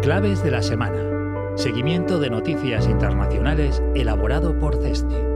Claves de la semana. Seguimiento de noticias internacionales elaborado por CESCI.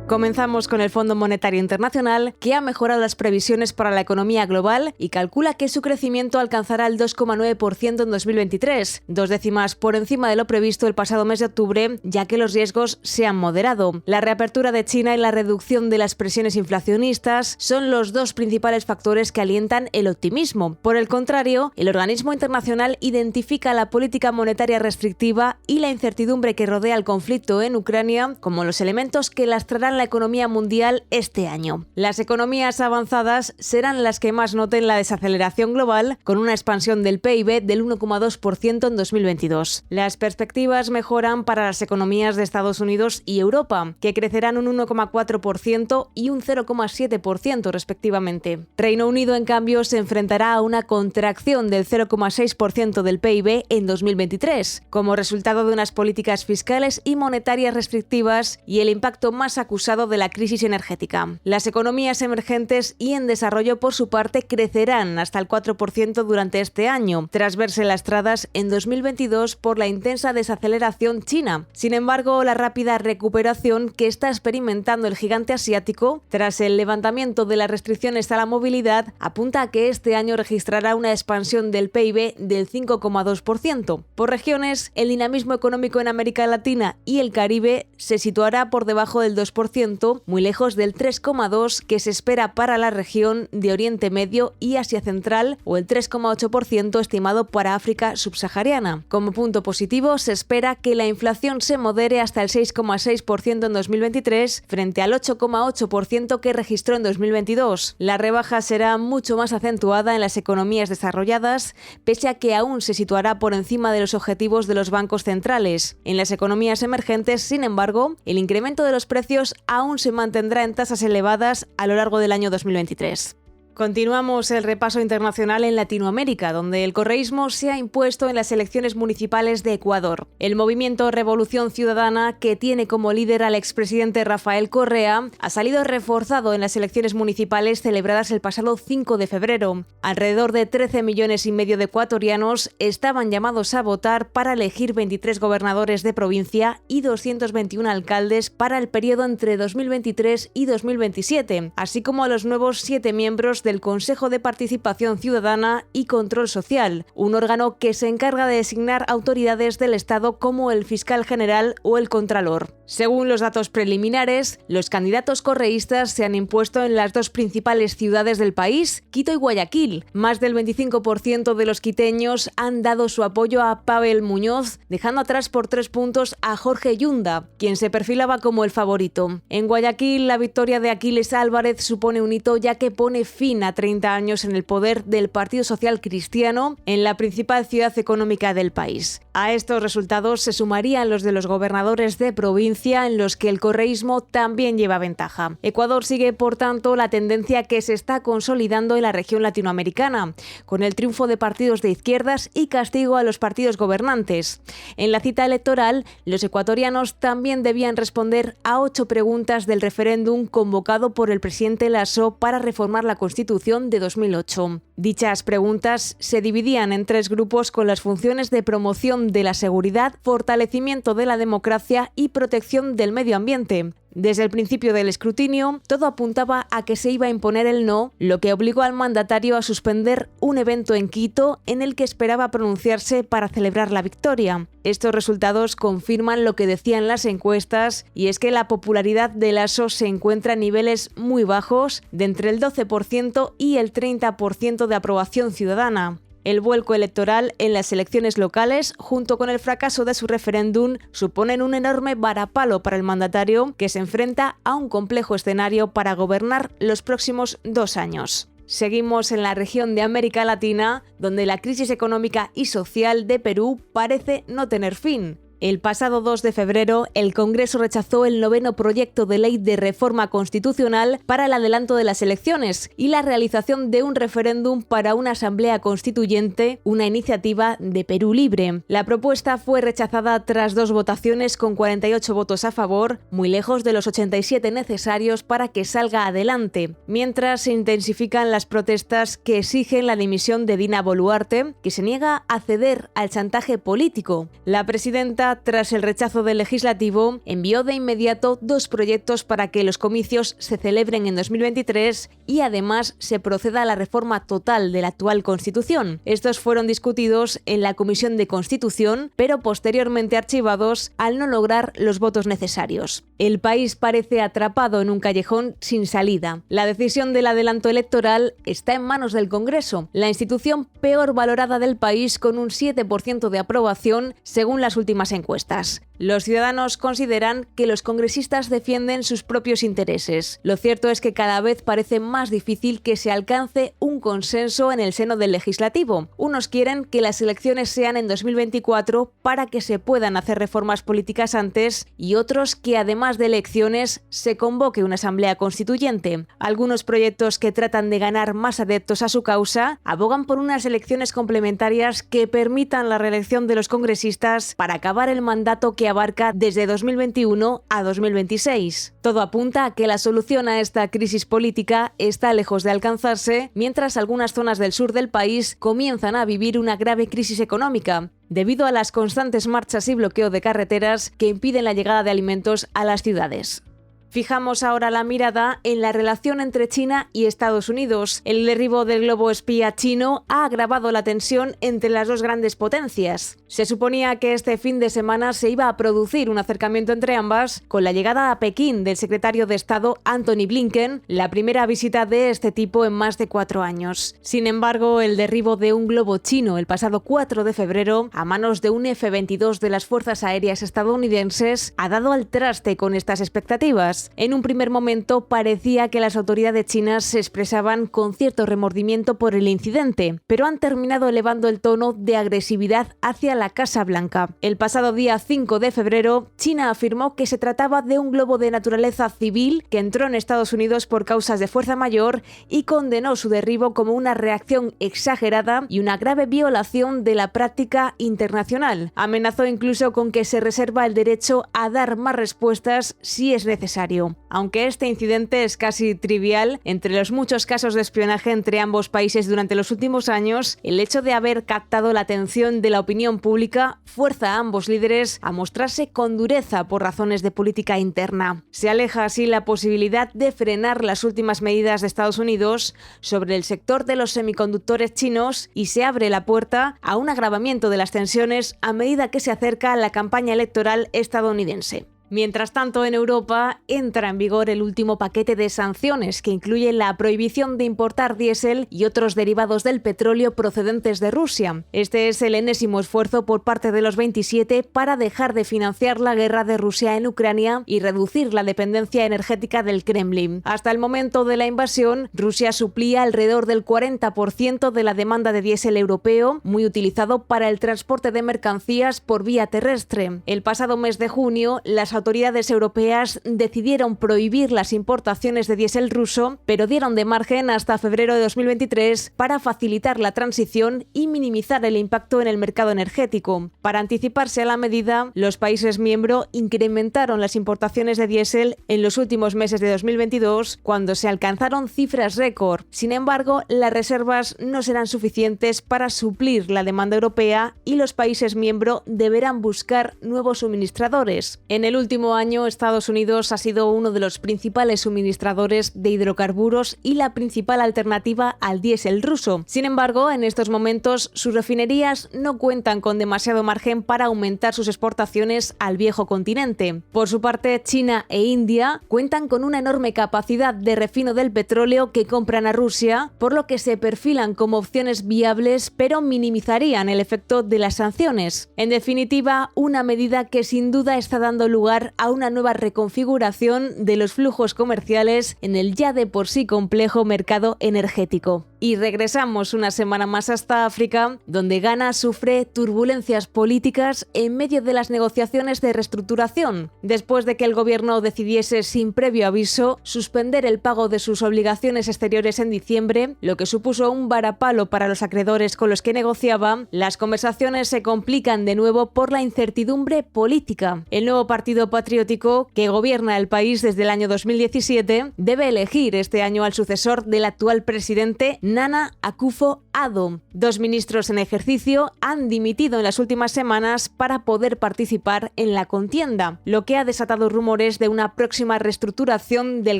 Comenzamos con el Fondo Monetario Internacional, que ha mejorado las previsiones para la economía global y calcula que su crecimiento alcanzará el 2,9% en 2023, 2 décimas por encima de lo previsto el pasado mes de octubre, ya que los riesgos se han moderado. La reapertura de China y la reducción de las presiones inflacionistas son los dos principales factores que alientan el optimismo. Por el contrario, el organismo internacional identifica la política monetaria restrictiva y la incertidumbre que rodea el conflicto en Ucrania como los elementos que lastrarán la economía mundial este año. Las economías avanzadas serán las que más noten la desaceleración global, con una expansión del PIB del 1,2% en 2022. Las perspectivas mejoran para las economías de Estados Unidos y Europa, que crecerán un 1,4% y un 0,7% respectivamente. Reino Unido, en cambio, se enfrentará a una contracción del 0,6% del PIB en 2023, como resultado de unas políticas fiscales y monetarias restrictivas y el impacto más acusado de la crisis energética. Las economías emergentes y en desarrollo, por su parte, crecerán hasta el 4% durante este año, tras verse lastradas en 2022 por la intensa desaceleración china. Sin embargo, la rápida recuperación que está experimentando el gigante asiático tras el levantamiento de las restricciones a la movilidad apunta a que este año registrará una expansión del PIB del 5,2%. Por regiones, el dinamismo económico en América Latina y el Caribe se situará por debajo del 2%, muy lejos del 3,2% que se espera para la región de Oriente Medio y Asia Central, o el 3,8% estimado para África subsahariana. Como punto positivo, se espera que la inflación se modere hasta el 6,6% en 2023, frente al 8,8% que registró en 2022. La rebaja será mucho más acentuada en las economías desarrolladas, pese a que aún se situará por encima de los objetivos de los bancos centrales. En las economías emergentes, sin embargo, el incremento de los precios aún se mantendrá en tasas elevadas a lo largo del año 2023. Continuamos el repaso internacional en Latinoamérica, donde el correísmo se ha impuesto en las elecciones municipales de Ecuador. El movimiento Revolución Ciudadana, que tiene como líder al expresidente Rafael Correa, ha salido reforzado en las elecciones municipales celebradas el pasado 5 de febrero. Alrededor de 13,5 millones de ecuatorianos estaban llamados a votar para elegir 23 gobernadores de provincia y 221 alcaldes para el periodo entre 2023 y 2027, así como a los nuevos 7 miembros del Consejo de Participación Ciudadana y Control Social, un órgano que se encarga de designar autoridades del Estado como el fiscal general o el contralor. Según los datos preliminares, los candidatos correístas se han impuesto en las dos principales ciudades del país, Quito y Guayaquil. Más del 25% de los quiteños han dado su apoyo a Pavel Muñoz, dejando atrás por 3 puntos a Jorge Yunda, quien se perfilaba como el favorito. En Guayaquil, la victoria de Aquiles Álvarez supone un hito, ya que pone fin a 30 años en el poder del Partido Social Cristiano en la principal ciudad económica del país. A estos resultados se sumarían los de los gobernadores de provincia, en los que el correísmo también lleva ventaja. Ecuador sigue, por tanto, la tendencia que se está consolidando en la región latinoamericana, con el triunfo de partidos de izquierdas y castigo a los partidos gobernantes. En la cita electoral, los ecuatorianos también debían responder a 8 preguntas del referéndum convocado por el presidente Lasso para reformar la Constitución de 2008. Dichas preguntas se dividían en 3 grupos con las funciones de promoción de la seguridad, fortalecimiento de la democracia y protección del medio ambiente. Desde el principio del escrutinio, todo apuntaba a que se iba a imponer el no, lo que obligó al mandatario a suspender un evento en Quito en el que esperaba pronunciarse para celebrar la victoria. Estos resultados confirman lo que decían las encuestas, y es que la popularidad de Lasso se encuentra a niveles muy bajos, de entre el 12% y el 30% de aprobación ciudadana. El vuelco electoral en las elecciones locales, junto con el fracaso de su referéndum, suponen un enorme varapalo para el mandatario, que se enfrenta a un complejo escenario para gobernar los próximos 2 años. Seguimos en la región de América Latina, donde la crisis económica y social de Perú parece no tener fin. El pasado 2 de febrero, el Congreso rechazó el 9º proyecto de ley de reforma constitucional para el adelanto de las elecciones y la realización de un referéndum para una asamblea constituyente, una iniciativa de Perú Libre. La propuesta fue rechazada tras 2 votaciones con 48 votos a favor, muy lejos de los 87 necesarios para que salga adelante, mientras se intensifican las protestas que exigen la dimisión de Dina Boluarte, que se niega a ceder al chantaje político. La presidenta, tras el rechazo del legislativo, envió de inmediato 2 proyectos para que los comicios se celebren en 2023 y además se proceda a la reforma total de la actual Constitución. Estos fueron discutidos en la Comisión de Constitución, pero posteriormente archivados al no lograr los votos necesarios. El país parece atrapado en un callejón sin salida. La decisión del adelanto electoral está en manos del Congreso, la institución peor valorada del país, con un 7% de aprobación según las últimas encuestas. Los ciudadanos consideran que los congresistas defienden sus propios intereses. Lo cierto es que cada vez parece más difícil que se alcance un consenso en el seno del legislativo. Unos quieren que las elecciones sean en 2024 para que se puedan hacer reformas políticas antes, y otros que además de elecciones se convoque una asamblea constituyente. Algunos proyectos que tratan de ganar más adeptos a su causa abogan por unas elecciones complementarias que permitan la reelección de los congresistas para acabar el mandato que abarca desde 2021 a 2026. Todo apunta a que la solución a esta crisis política está lejos de alcanzarse, mientras algunas zonas del sur del país comienzan a vivir una grave crisis económica, debido a las constantes marchas y bloqueo de carreteras que impiden la llegada de alimentos a las ciudades. Fijamos ahora la mirada en la relación entre China y Estados Unidos. El derribo del globo espía chino ha agravado la tensión entre las dos grandes potencias. Se suponía que este fin de semana se iba a producir un acercamiento entre ambas, con la llegada a Pekín del secretario de Estado Antony Blinken, la primera visita de este tipo en más de 4 años. Sin embargo, el derribo de un globo chino el pasado 4 de febrero a manos de un F-22 de las Fuerzas Aéreas estadounidenses ha dado al traste con estas expectativas. En un primer momento parecía que las autoridades chinas se expresaban con cierto remordimiento por el incidente, pero han terminado elevando el tono de agresividad hacia la Casa Blanca. El pasado día 5 de febrero, China afirmó que se trataba de un globo de naturaleza civil que entró en Estados Unidos por causas de fuerza mayor y condenó su derribo como una reacción exagerada y una grave violación de la práctica internacional. Amenazó incluso con que se reserva el derecho a dar más respuestas si es necesario. Aunque este incidente es casi trivial, entre los muchos casos de espionaje entre ambos países durante los últimos años, el hecho de haber captado la atención de la opinión pública fuerza a ambos líderes a mostrarse con dureza por razones de política interna. Se aleja así la posibilidad de frenar las últimas medidas de Estados Unidos sobre el sector de los semiconductores chinos y se abre la puerta a un agravamiento de las tensiones a medida que se acerca la campaña electoral estadounidense. Mientras tanto, en Europa entra en vigor el último paquete de sanciones que incluye la prohibición de importar diésel y otros derivados del petróleo procedentes de Rusia. Este es el enésimo esfuerzo por parte de los 27 para dejar de financiar la guerra de Rusia en Ucrania y reducir la dependencia energética del Kremlin. Hasta el momento de la invasión, Rusia suplía alrededor del 40% de la demanda de diésel europeo, muy utilizado para el transporte de mercancías por vía terrestre. El pasado mes de junio, las autoridades europeas decidieron prohibir las importaciones de diésel ruso, pero dieron de margen hasta febrero de 2023 para facilitar la transición y minimizar el impacto en el mercado energético. Para anticiparse a la medida, los países miembros incrementaron las importaciones de diésel en los últimos meses de 2022, cuando se alcanzaron cifras récord. Sin embargo, las reservas no serán suficientes para suplir la demanda europea y los países miembros deberán buscar nuevos suministradores. En el último año, Estados Unidos ha sido uno de los principales suministradores de hidrocarburos y la principal alternativa al diésel ruso. Sin embargo, en estos momentos, sus refinerías no cuentan con demasiado margen para aumentar sus exportaciones al viejo continente. Por su parte, China e India cuentan con una enorme capacidad de refino del petróleo que compran a Rusia, por lo que se perfilan como opciones viables, pero minimizarían el efecto de las sanciones. En definitiva, una medida que sin duda está dando lugar a una nueva reconfiguración de los flujos comerciales en el ya de por sí complejo mercado energético. Y regresamos una semana más hasta África, donde Ghana sufre turbulencias políticas en medio de las negociaciones de reestructuración, después de que el gobierno decidiese sin previo aviso suspender el pago de sus obligaciones exteriores en diciembre, lo que supuso un varapalo para los acreedores con los que negociaba. Las conversaciones se complican de nuevo por la incertidumbre política. El nuevo partido patriótico, que gobierna el país desde el año 2017, debe elegir este año al sucesor del actual presidente Nana Akufo-Addo. 2 ministros en ejercicio han dimitido en las últimas semanas para poder participar en la contienda, lo que ha desatado rumores de una próxima reestructuración del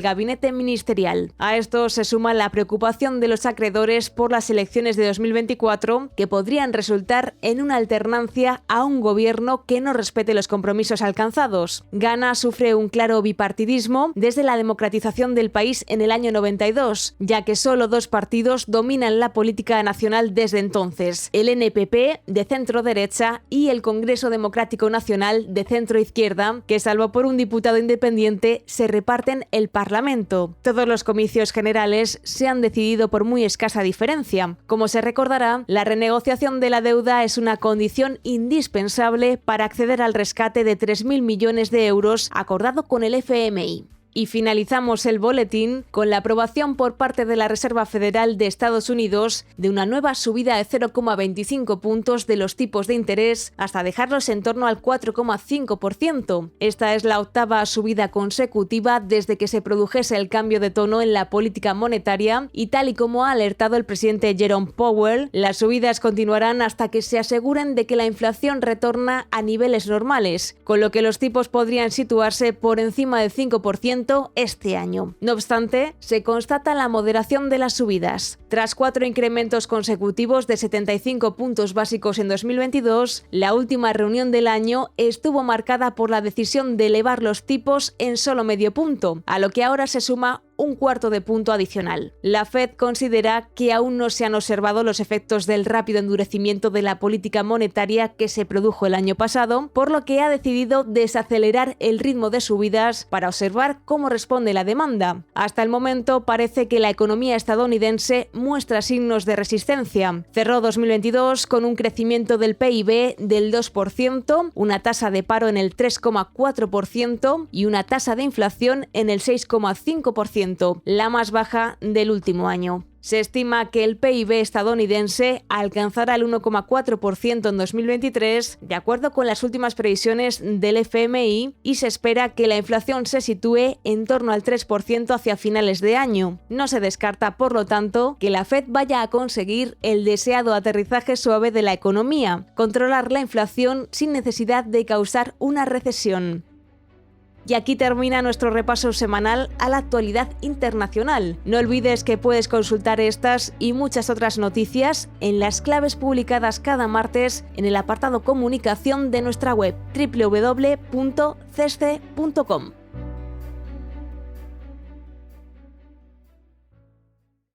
gabinete ministerial. A esto se suma la preocupación de los acreedores por las elecciones de 2024, que podrían resultar en una alternancia a un gobierno que no respete los compromisos alcanzados. Ghana sufre un claro bipartidismo desde la democratización del país en el año 92, ya que solo 2 partidos dominan la política nacional desde entonces: el NPP, de centro-derecha, y el Congreso Democrático Nacional, de centro-izquierda, que salvo por un diputado independiente se reparten el Parlamento. Todos los comicios generales se han decidido por muy escasa diferencia. Como se recordará, la renegociación de la deuda es una condición indispensable para acceder al rescate de 3.000 millones de euros acordado con el FMI. Y finalizamos el boletín con la aprobación por parte de la Reserva Federal de Estados Unidos de una nueva subida de 0,25 puntos de los tipos de interés hasta dejarlos en torno al 4,5%. Esta es la 8ª subida consecutiva desde que se produjese el cambio de tono en la política monetaria y, tal y como ha alertado el presidente Jerome Powell, las subidas continuarán hasta que se aseguren de que la inflación retorna a niveles normales, con lo que los tipos podrían situarse por encima del 5% este año. No obstante, se constata la moderación de las subidas. Tras 4 incrementos consecutivos de 75 puntos básicos en 2022, la última reunión del año estuvo marcada por la decisión de elevar los tipos en solo medio punto, a lo que ahora se suma un 1/4 de punto adicional. La Fed considera que aún no se han observado los efectos del rápido endurecimiento de la política monetaria que se produjo el año pasado, por lo que ha decidido desacelerar el ritmo de subidas para observar cómo responde la demanda. Hasta el momento parece que la economía estadounidense muestra signos de resistencia. Cerró 2022 con un crecimiento del PIB del 2%, una tasa de paro en el 3,4% y una tasa de inflación en el 6,5%. La más baja del último año. Se estima que el PIB estadounidense alcanzará el 1,4% en 2023, de acuerdo con las últimas previsiones del FMI, y se espera que la inflación se sitúe en torno al 3% hacia finales de año. No se descarta, por lo tanto, que la Fed vaya a conseguir el deseado aterrizaje suave de la economía, controlar la inflación sin necesidad de causar una recesión. Y aquí termina nuestro repaso semanal a la actualidad internacional. No olvides que puedes consultar estas y muchas otras noticias en las claves publicadas cada martes en el apartado comunicación de nuestra web www.cesce.com.